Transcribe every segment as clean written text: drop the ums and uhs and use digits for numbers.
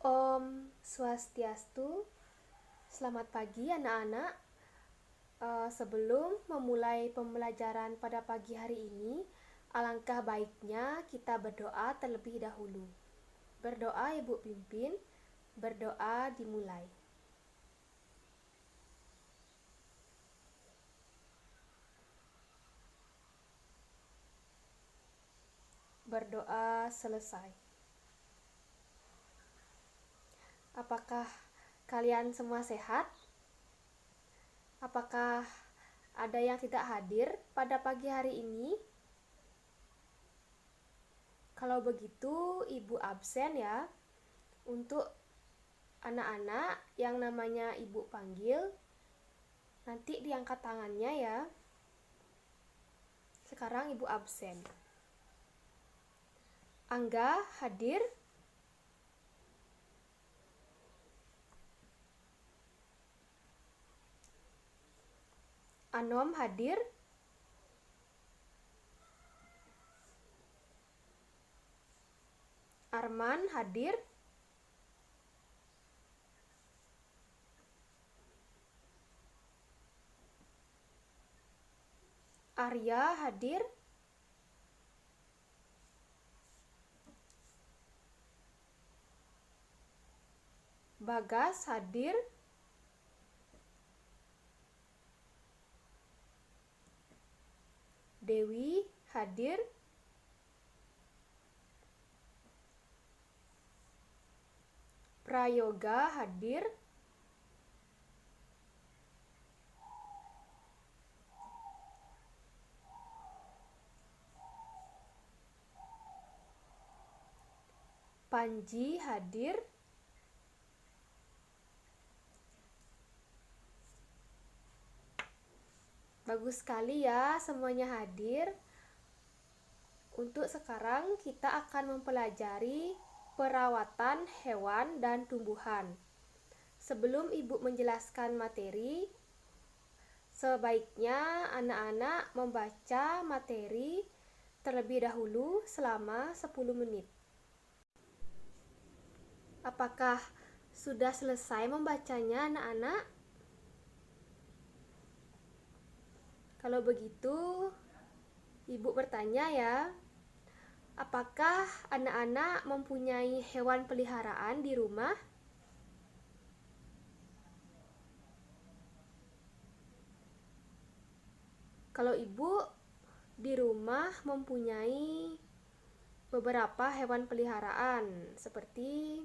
Om Swastiastu, selamat pagi anak-anak. Sebelum memulai pembelajaran pada pagi hari ini, alangkah baiknya kita berdoa terlebih dahulu. Berdoa Ibu pimpin, berdoa dimulai. Berdoa selesai. Apakah kalian semua sehat? Apakah ada yang tidak hadir pada pagi hari ini? Kalau begitu, Ibu absen ya. Untuk anak-anak yang namanya Ibu panggil, nanti diangkat tangannya ya. Sekarang Ibu absen. Angga hadir? Anom hadir? Arman hadir? Arya hadir? Bagas hadir? Dewi hadir? Prayoga hadir? Panji hadir? Bagus sekali ya semuanya hadir. Untuk sekarang kita akan mempelajari perawatan hewan dan tumbuhan. Sebelum Ibu menjelaskan materi, sebaiknya anak-anak membaca materi terlebih dahulu selama 10 menit. Apakah sudah selesai membacanya anak-anak? Kalau begitu, Ibu bertanya ya, apakah anak-anak mempunyai hewan peliharaan di rumah? Kalau Ibu di rumah mempunyai beberapa hewan peliharaan seperti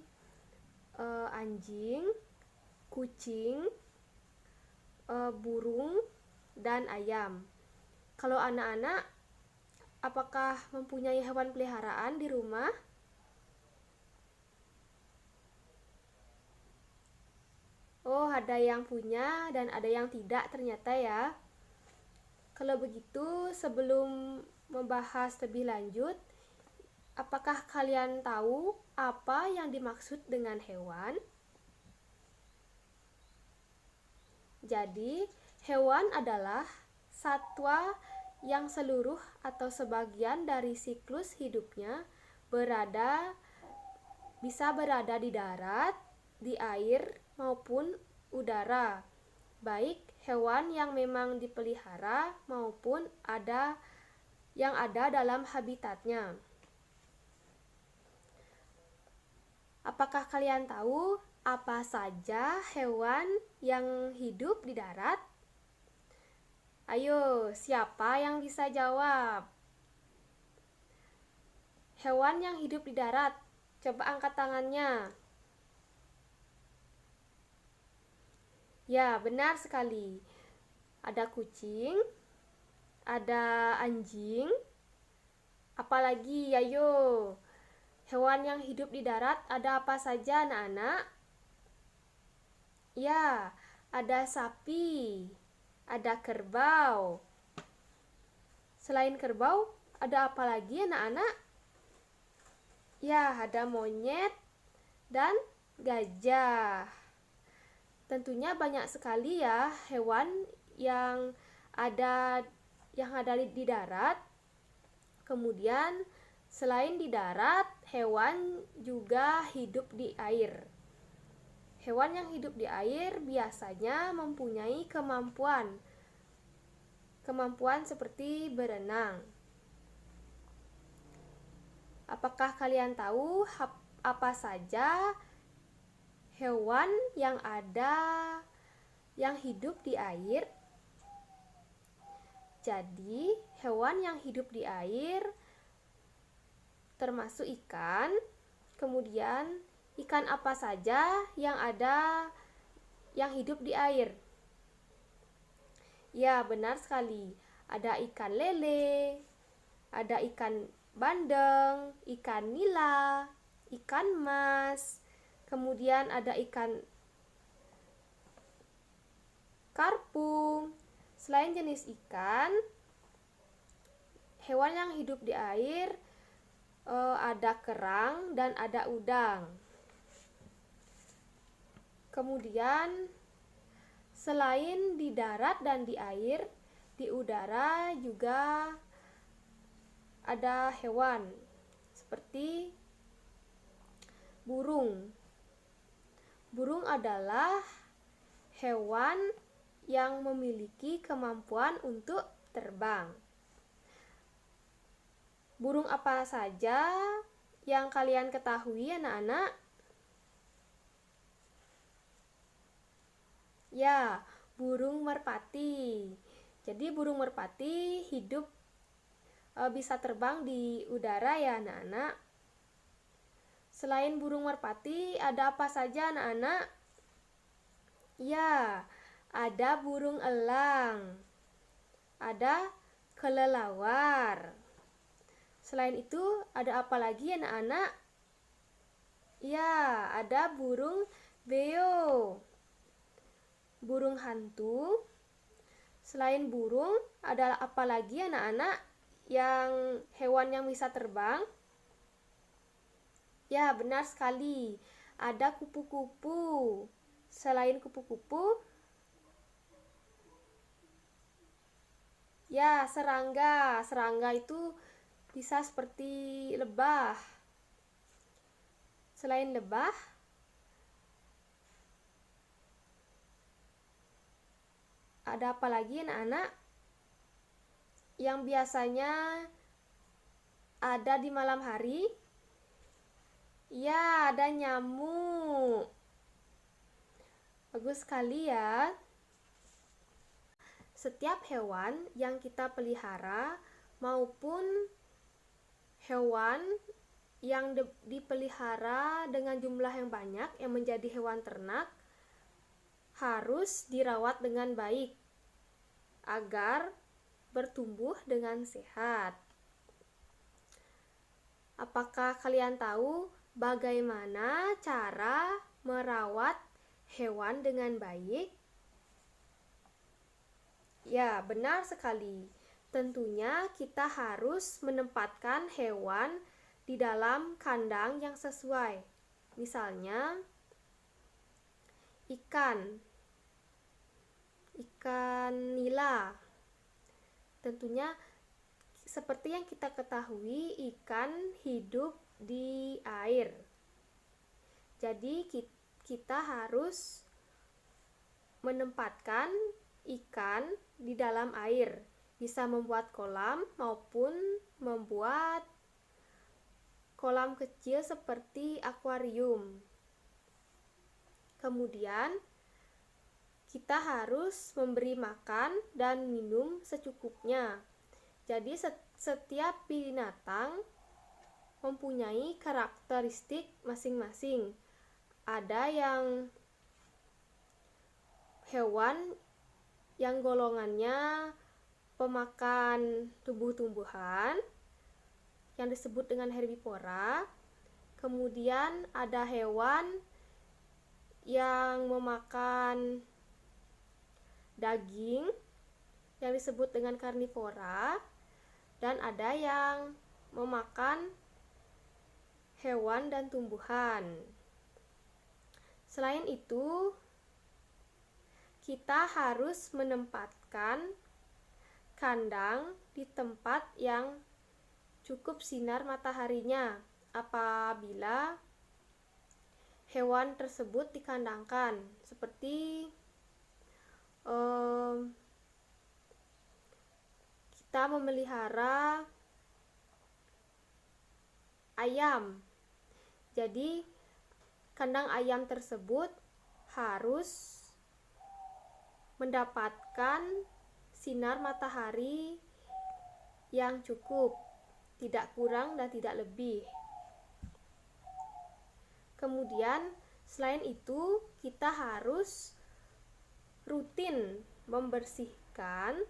anjing, kucing, burung, dan ayam. Kalau anak-anak, apakah mempunyai hewan peliharaan di rumah? Oh, ada yang punya dan ada yang tidak ternyata ya. Kalau begitu, sebelum membahas lebih lanjut, apakah kalian tahu apa yang dimaksud dengan hewan? Jadi, hewan adalah satwa yang seluruh atau sebagian dari siklus hidupnya bisa berada di darat, di air, maupun udara. Baik hewan yang memang dipelihara maupun yang ada dalam habitatnya. Apakah kalian tahu apa saja hewan yang hidup di darat? Ayo, siapa yang bisa jawab? Hewan yang hidup di darat, coba angkat tangannya. Ya, benar sekali. Ada kucing, ada anjing, apalagi, ayo. Hewan yang hidup di darat ada apa saja, anak-anak? Ya, ada sapi, ada kerbau. Selain kerbau, ada apa lagi, anak-anak? Ya, ada monyet dan gajah. Tentunya banyak sekali ya hewan yang ada di darat. Kemudian Selain di darat, hewan juga hidup di air. Hewan yang hidup di air biasanya mempunyai kemampuan seperti berenang. Apakah kalian tahu apa saja hewan yang hidup di air? Jadi, hewan yang hidup di air termasuk ikan. Kemudian, ikan apa saja yang hidup di air? Ya, benar sekali. Ada ikan lele, ada ikan bandeng, ikan nila, ikan mas, kemudian ada ikan karpung. Selain jenis ikan, hewan yang hidup di air ada kerang dan ada udang. Kemudian selain di darat dan di air, di udara juga ada hewan seperti burung. Burung adalah hewan yang memiliki kemampuan untuk terbang. Burung apa saja yang kalian ketahui, anak-anak? Ya, burung merpati. Jadi burung merpati hidup bisa terbang di udara ya, anak-anak. Selain burung merpati, ada apa saja, anak-anak? Ya, ada burung elang. Ada kelelawar. Selain itu, ada apa lagi, anak-anak? Ya, ada burung beo, burung hantu. Selain burung, ada apa lagi, anak-anak, hewan yang bisa terbang? Ya, benar sekali. Ada kupu-kupu. Selain kupu-kupu, ya, serangga. Serangga itu bisa seperti lebah. Selain lebah, ada apa lagi, anak-anak, yang biasanya ada di malam hari? Ya, ada nyamuk. Bagus sekali ya. Setiap hewan yang kita pelihara maupun hewan yang dipelihara dengan jumlah yang banyak yang menjadi hewan ternak harus dirawat dengan baik agar bertumbuh dengan sehat. Apakah kalian tahu bagaimana cara merawat hewan dengan baik? Ya, benar sekali. Tentunya kita harus menempatkan hewan di dalam kandang yang sesuai. Misalnya, ikan nila. Tentunya seperti yang kita ketahui, ikan hidup di air. Jadi kita harus menempatkan ikan di dalam air. Bisa membuat kolam maupun membuat kolam kecil seperti akuarium. Kemudian kita harus memberi makan dan minum secukupnya. Jadi setiap binatang mempunyai karakteristik masing-masing. Ada yang hewan yang golongannya pemakan tumbuh-tumbuhan yang disebut dengan herbivora. Kemudian ada hewan yang memakan daging yang disebut dengan karnivora, dan ada yang memakan hewan dan tumbuhan. Selain itu, kita harus menempatkan kandang di tempat yang cukup sinar mataharinya apabila hewan tersebut dikandangkan, seperti kita memelihara ayam. Jadi kandang ayam tersebut harus mendapatkan sinar matahari yang cukup, tidak kurang dan tidak lebih. Kemudian selain itu kita harus rutin membersihkan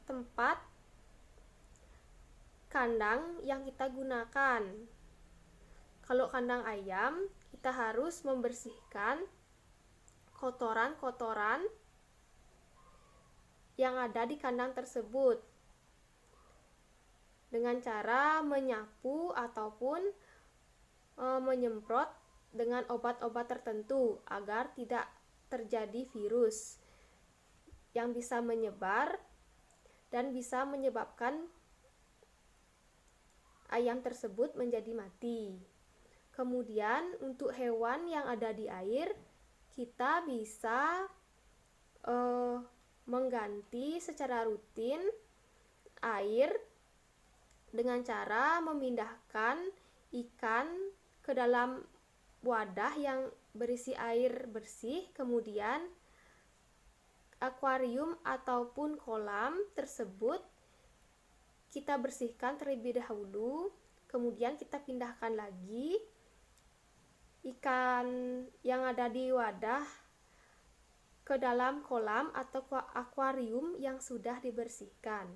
tempat kandang yang kita gunakan. Kalau kandang ayam, kita harus membersihkan kotoran-kotoran yang ada di kandang tersebut dengan cara menyapu ataupun menyemprot dengan obat-obat tertentu agar tidak terjadi virus yang bisa menyebar dan bisa menyebabkan ayam tersebut menjadi mati. Kemudian untuk hewan yang ada di air, kita bisa mengganti secara rutin air dengan cara memindahkan ikan ke dalam wadah yang berisi air bersih, kemudian akuarium ataupun kolam tersebut kita bersihkan terlebih dahulu, kemudian kita pindahkan lagi ikan yang ada di wadah ke dalam kolam atau akuarium yang sudah dibersihkan.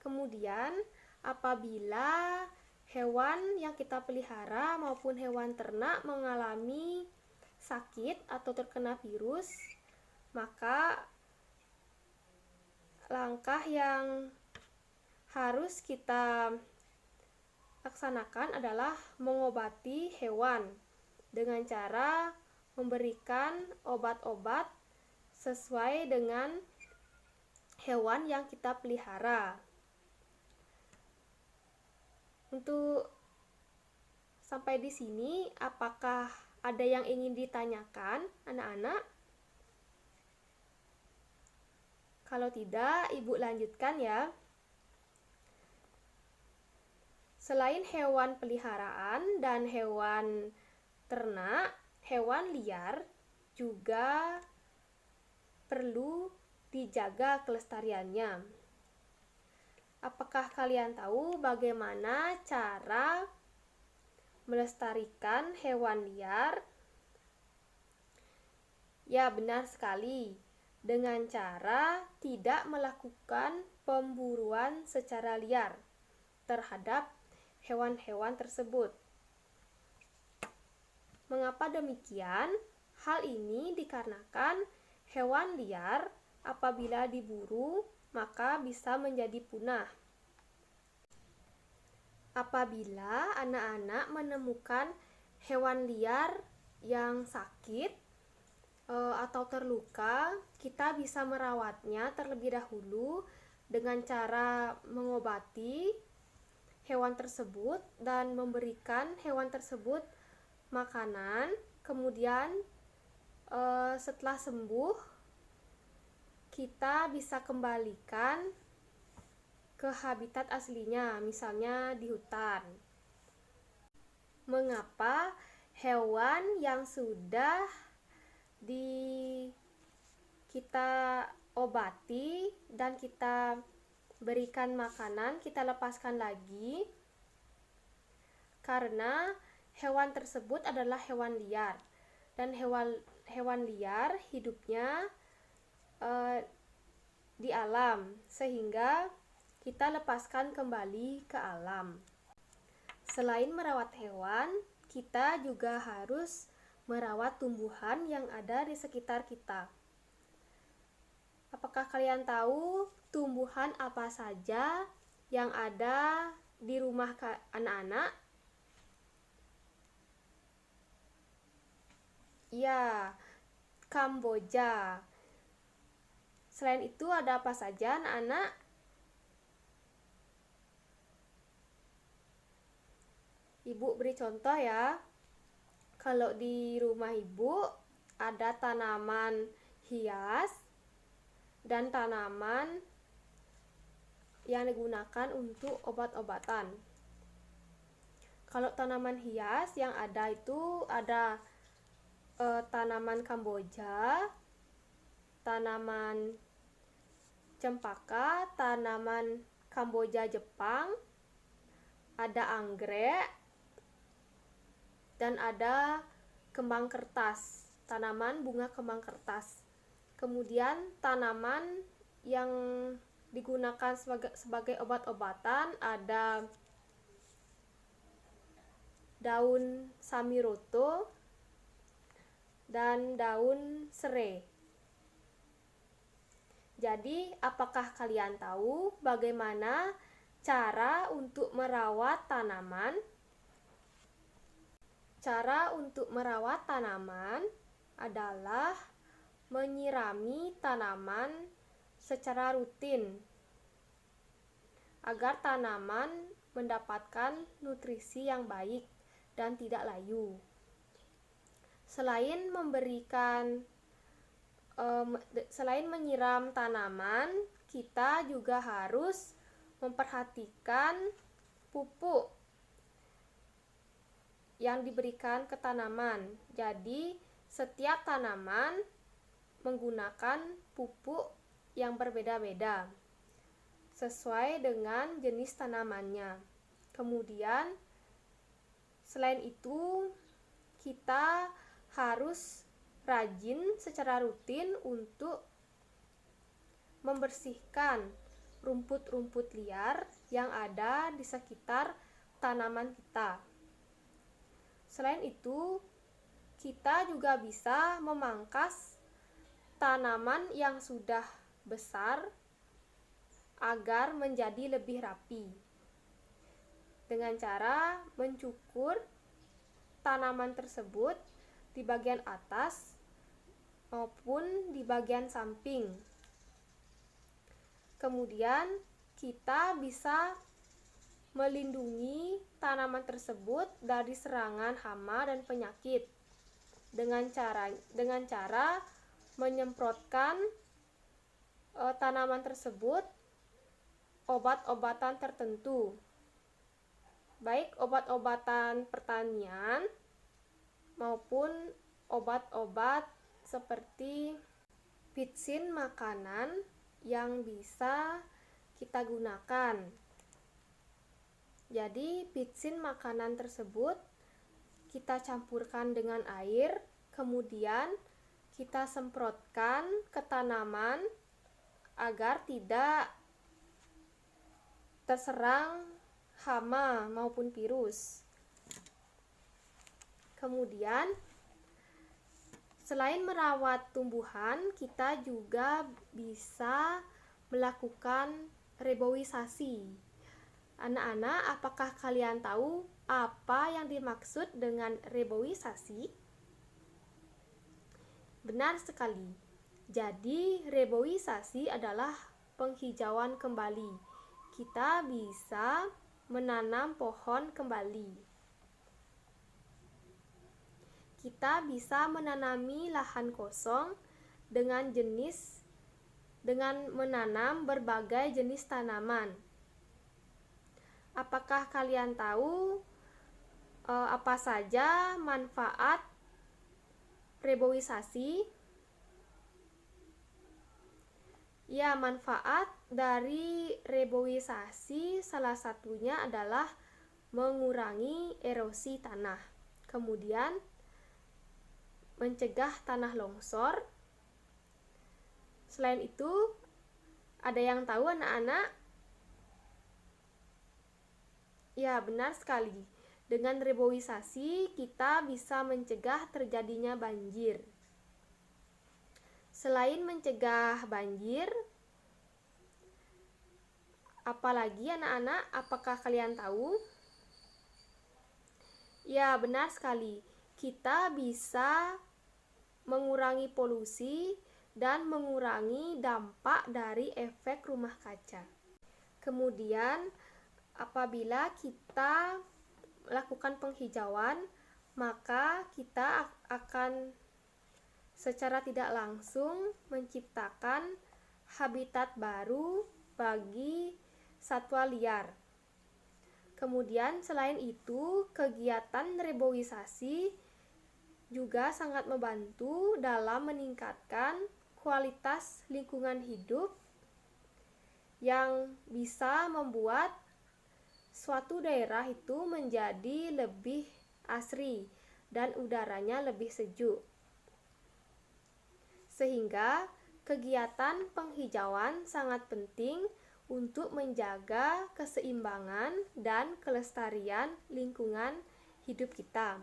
Kemudian apabila hewan yang kita pelihara maupun hewan ternak mengalami sakit atau terkena virus, maka langkah yang harus kita laksanakan adalah mengobati hewan dengan cara memberikan obat-obat sesuai dengan hewan yang kita pelihara. Untuk sampai di sini, apakah ada yang ingin ditanyakan, anak-anak? Kalau tidak, Ibu lanjutkan ya. Selain hewan peliharaan dan hewan ternak, hewan liar juga perlu dijaga kelestariannya. Apakah kalian tahu bagaimana cara melestarikan hewan liar? Ya, benar sekali. Dengan cara tidak melakukan pemburuan secara liar terhadap hewan-hewan tersebut. Mengapa demikian? Hal ini dikarenakan hewan liar apabila diburu maka bisa menjadi punah. Apabila anak-anak menemukan hewan liar yang sakit atau terluka, kita bisa merawatnya terlebih dahulu dengan cara mengobati hewan tersebut dan memberikan hewan tersebut makanan. Kemudian setelah sembuh, kita bisa kembalikan ke habitat aslinya, misalnya di hutan. Mengapa hewan yang sudah kita obati dan kita berikan makanan, kita lepaskan lagi? Karena hewan tersebut adalah hewan liar, dan hewan liar hidupnya di alam, sehingga kita lepaskan kembali ke alam. Selain merawat hewan, kita juga harus merawat tumbuhan yang ada di sekitar kita. Apakah kalian tahu tumbuhan apa saja yang ada di rumah anak-anak? Ya, Kamboja. Selain itu ada apa saja anak-anak? Ibu beri contoh ya. Kalau di rumah ibu ada tanaman hias dan tanaman yang digunakan untuk obat-obatan. Kalau tanaman hias yang ada itu ada tanaman Kamboja, tanaman cempaka, tanaman Kamboja Jepang, ada anggrek, dan ada kembang kertas, tanaman bunga kembang kertas. Kemudian tanaman yang digunakan sebagai obat-obatan ada daun samiroto dan daun serai. Jadi, apakah kalian tahu bagaimana cara untuk merawat tanaman? Cara untuk merawat tanaman adalah menyirami tanaman secara rutin agar tanaman mendapatkan nutrisi yang baik dan tidak layu. Selain menyiram tanaman, kita juga harus memperhatikan pupuk yang diberikan ke tanaman. Jadi, setiap tanaman menggunakan pupuk yang berbeda-beda sesuai dengan jenis tanamannya. Kemudian, selain itu, kita harus rajin secara rutin untuk membersihkan rumput-rumput liar yang ada di sekitar tanaman kita. Selain itu, kita juga bisa memangkas tanaman yang sudah besar agar menjadi lebih rapi dengan cara mencukur tanaman tersebut di bagian atas maupun di bagian samping. Kemudian kita bisa melindungi tanaman tersebut dari serangan hama dan penyakit dengan cara menyemprotkan tanaman tersebut obat-obatan tertentu, baik obat-obatan pertanian maupun obat-obat seperti vitsin makanan yang bisa kita gunakan. Jadi, vitsin makanan tersebut kita campurkan dengan air, kemudian kita semprotkan ke tanaman agar tidak terserang hama maupun virus. Kemudian, selain merawat tumbuhan, kita juga bisa melakukan reboisasi. Anak-anak, apakah kalian tahu apa yang dimaksud dengan reboisasi? Benar sekali. Jadi, reboisasi adalah penghijauan kembali. Kita bisa menanam pohon kembali. Kita bisa menanami lahan kosong dengan menanam berbagai jenis tanaman. Apakah kalian tahu apa saja manfaat reboisasi? Ya, manfaat dari reboisasi salah satunya adalah mengurangi erosi tanah. Kemudian mencegah tanah longsor. Selain itu, ada yang tahu anak-anak? Ya, benar sekali. Dengan reboisasi, kita bisa mencegah terjadinya banjir. Selain mencegah banjir, apalagi anak-anak, apakah kalian tahu? Ya, benar sekali. Kita bisa mengurangi polusi dan mengurangi dampak dari efek rumah kaca. Kemudian, apabila kita melakukan melakukan penghijauan, maka kita akan secara tidak langsung menciptakan habitat baru bagi satwa liar. Kemudian selain itu, kegiatan reboisasi juga sangat membantu dalam meningkatkan kualitas lingkungan hidup yang bisa membuat suatu daerah itu menjadi lebih asri dan udaranya lebih sejuk. Sehingga kegiatan penghijauan sangat penting untuk menjaga keseimbangan dan kelestarian lingkungan hidup kita.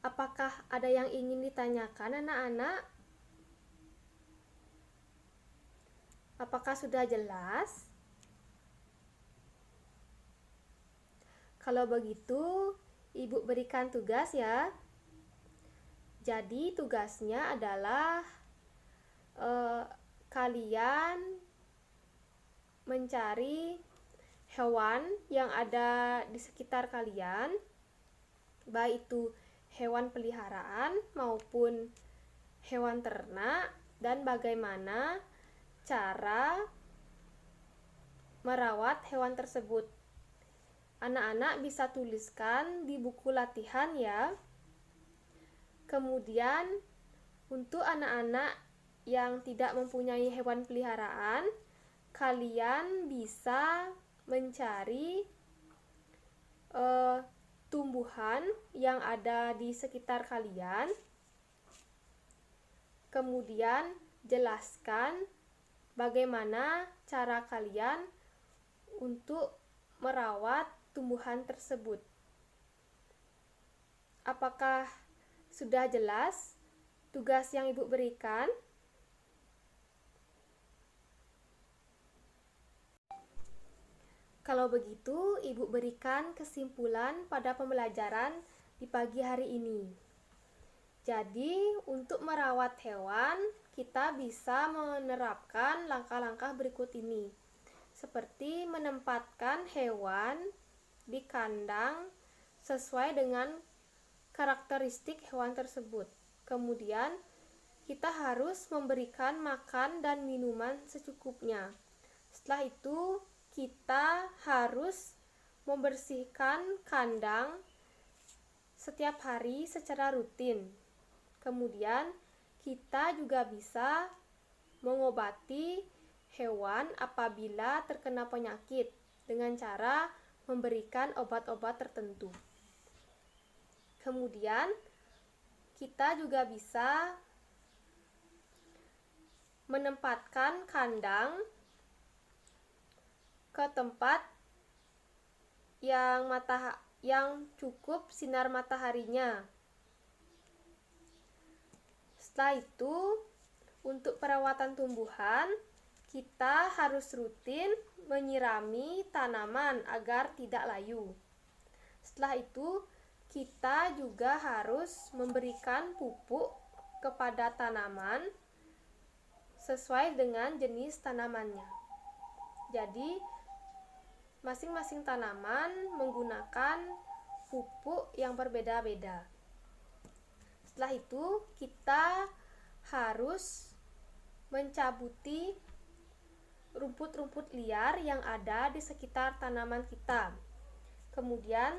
Apakah ada yang ingin ditanyakan, anak-anak? Apakah sudah jelas? Kalau begitu, Ibu berikan tugas ya. Jadi tugasnya adalah kalian mencari hewan yang ada di sekitar kalian, baik itu hewan peliharaan maupun hewan ternak, dan bagaimana cara merawat hewan tersebut. Anak-anak bisa tuliskan di buku latihan ya. Kemudian untuk anak-anak yang tidak mempunyai hewan peliharaan, kalian bisa mencari tumbuhan yang ada di sekitar kalian. Kemudian jelaskan bagaimana cara kalian untuk merawat tumbuhan tersebut. Apakah sudah jelas tugas yang Ibu berikan? Kalau begitu, Ibu berikan kesimpulan pada pembelajaran di pagi hari ini. Jadi, untuk merawat hewan, kita bisa menerapkan langkah-langkah berikut ini. Seperti menempatkan hewan di kandang sesuai dengan karakteristik hewan tersebut. Kemudian, kita harus memberikan makan dan minuman secukupnya. Setelah itu, kita harus membersihkan kandang setiap hari secara rutin. Kemudian kita juga bisa mengobati hewan apabila terkena penyakit dengan cara memberikan obat-obat tertentu. Kemudian kita juga bisa menempatkan kandang ke tempat yang cukup sinar mataharinya. Setelah itu, untuk perawatan tumbuhan, kita harus rutin menyirami tanaman agar tidak layu. Setelah itu, kita juga harus memberikan pupuk kepada tanaman sesuai dengan jenis tanamannya. Jadi, masing-masing tanaman menggunakan pupuk yang berbeda-beda. Setelah itu, kita harus mencabuti rumput-rumput liar yang ada di sekitar tanaman kita. Kemudian,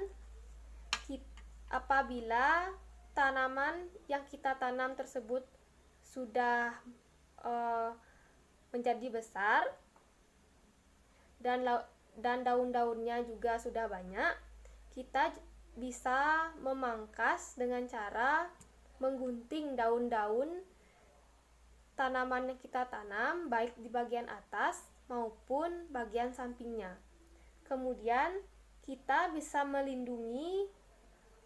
apabila tanaman yang kita tanam tersebut sudah menjadi besar dan daun-daunnya juga sudah banyak, kita bisa memangkas dengan cara menggunting daun-daun tanaman yang kita tanam, baik di bagian atas maupun bagian sampingnya. Kemudian kita bisa melindungi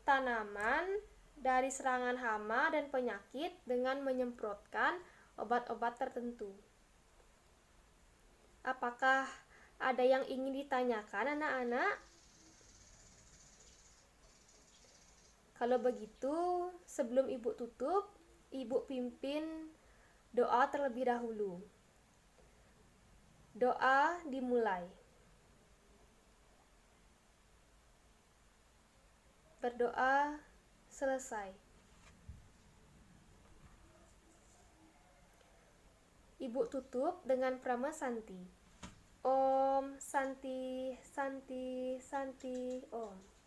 tanaman dari serangan hama dan penyakit dengan menyemprotkan obat-obat tertentu. Apakah ada yang ingin ditanyakan, anak-anak? Kalau begitu, sebelum Ibu tutup, Ibu pimpin doa terlebih dahulu. Doa dimulai. Berdoa selesai. Ibu tutup dengan Prama Santi. Om Santi Santi Santi Om.